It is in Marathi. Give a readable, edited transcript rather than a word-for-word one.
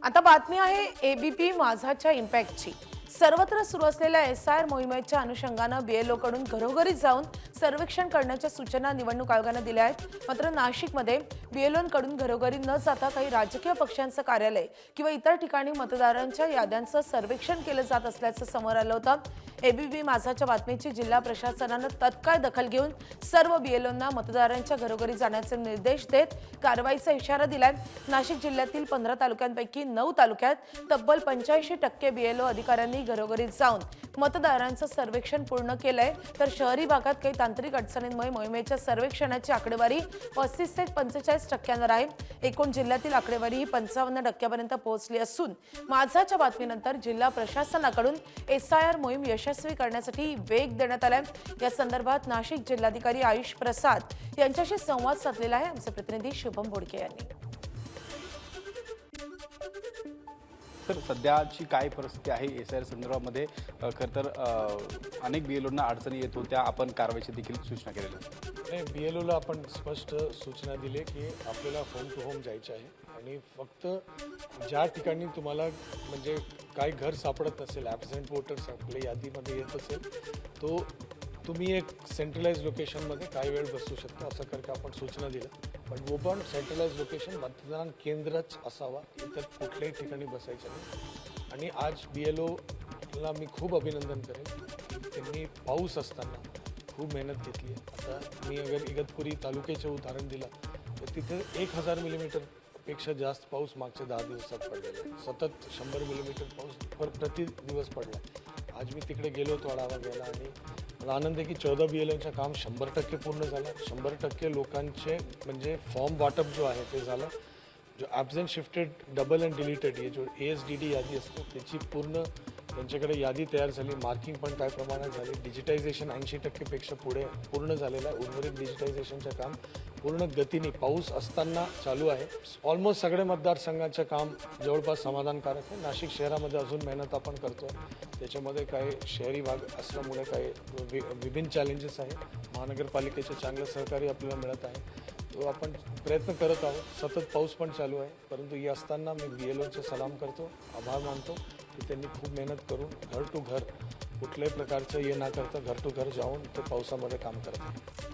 आता बातमी आहे एबीपी माझाच्या इम्पॅक्टची। सर्वत्र सुरू असलेल्या एसआयआर मोहिमेच्या अनुषंगाने बीएलओ कडून घरोघरी जाऊन सर्वेक्षण करण्याच्या सूचना निवडणूक आयोगाने दिल्या आहेत। मात्र नाशिकमध्ये बीएलओंकडून घरोघरी न जाता काही राजकीय पक्षांचं कार्यालय किंवा इतर ठिकाणी मतदारांच्या याद्यांचं सर्वेक्षण केलं जात असल्याचं समोर आलं होतं। एबीपी माझाच्या बातमीची जिल्हा प्रशासनाने तत्काळ दखल घेऊन सर्व बीएलओंना मतदारांच्या घरोघरी जाण्याचे निर्देश देत कारवाईचा इशारा दिलाय। नाशिक जिल्ह्यातील 15 तालुक्यांपैकी 9 तालुक्यात तब्बल 85% बीएलओ अधिकाऱ्यांनी घरोघरी जाऊन मतदारांचं सर्वेक्षण पूर्ण केलंय, तर शहरी भागात काही तांत्रिक अडचणींमुळे मोहिमेच्या सर्वेक्षणाची आकडेवारी 35 ते 45% आहे। एकूण जिल्ह्यातील आकडेवारी ही 55% पर्यंत पोहोचली असून माझाच्या बातमीनंतर जिल्हा प्रशासनाकडून एसआयआर मोहीम यशस्वी करण्यासाठी वेग देण्यात आलाय। या संदर्भात नाशिक जिल्हाधिकारी आयुष प्रसाद यांच्याशी संवाद साधलेला आहे आमचे प्रतिनिधी शुभम बोडके यांनी। सर, सध्याची काय परिस्थिती आहे एसआयआर संदर्भामध्ये? खरं तर अनेक बीएलओंना अडचणी येत होत्या, आपण कारवाईची देखील सूचना केलेल्या नाही, बीएलओला आपण स्पष्ट सूचना दिली की आपल्याला होम टू होम जायचं आहे आणि फक्त ज्या ठिकाणी तुम्हाला म्हणजे काही घर सापडत नसेल, ॲब्सेंट वोटर्स आपल्या यादीमध्ये येत असेल, तो तुम्ही एक सेंट्रलाइज लोकेशनमध्ये काही वेळ बसू शकता असं करके आपण सूचना दिल्या। पण वो पण सेंट्रलाइज लोकेशन मतदान केंद्रच असावा, इतर कुठल्याही ठिकाणी बसायचं नाही। आणि आज बीएलओला मी खूप अभिनंदन करेन, त्यांनी पाऊस असताना खूप मेहनत घेतली आहे। आता मी अगर इगतपुरी तालुक्याचे उदाहरण दिलं तर तिथे 1000 मिलीमीटरपेक्षा जास्त पाऊस मागच्या 10 दिवसात पडलेला आहे। सतत 100 मिलीमीटर पाऊस प्रति दिवस पडला। आज मी तिकडे गेलो होतो आढावा घ्यायला आणि मला आनंद आहे की 14 बीएलओचं काम 100% पूर्ण झालं। 100% लोकांचे म्हणजे फॉर्म वाटप जो आहे ते झालं। जो absent shifted double and deleted हे जो ASDD यादी असते त्याची पूर्ण त्यांच्याकडे यादी तयार झाली। मार्किंग पण काय प्रमाणात झाली। डिजिटायझेशन 80% पेक्षा पुढे पूर्ण झालेलं आहे। उर्वरित डिजिटायझेशनचं काम पूर्ण गतीने पाऊस असताना चालू आहे। ऑलमोस्ट सगळे मतदारसंघाचं काम जवळपास समाधानकारक आहे। नाशिक शहरामध्ये अजून मेहनत आपण करतो आहे, त्याच्यामध्ये काही शहरी भाग असल्यामुळे काही विभिन्न चॅलेंजेस आहे। महानगरपालिकेचे चांगलं सहकार्य आपल्याला मिळत आहे, तो आपण प्रयत्न करत आहोत। सतत पाऊस पण चालू आहे, परंतु हे असताना मी बीएलओचे सलाम करतो, आभार मानतो की त्यांनी खूप मेहनत करून घर टू घर कुठल्याही प्रकारचं हे न करता घर टू घर जाऊन ते पावसामध्ये काम करत आहे।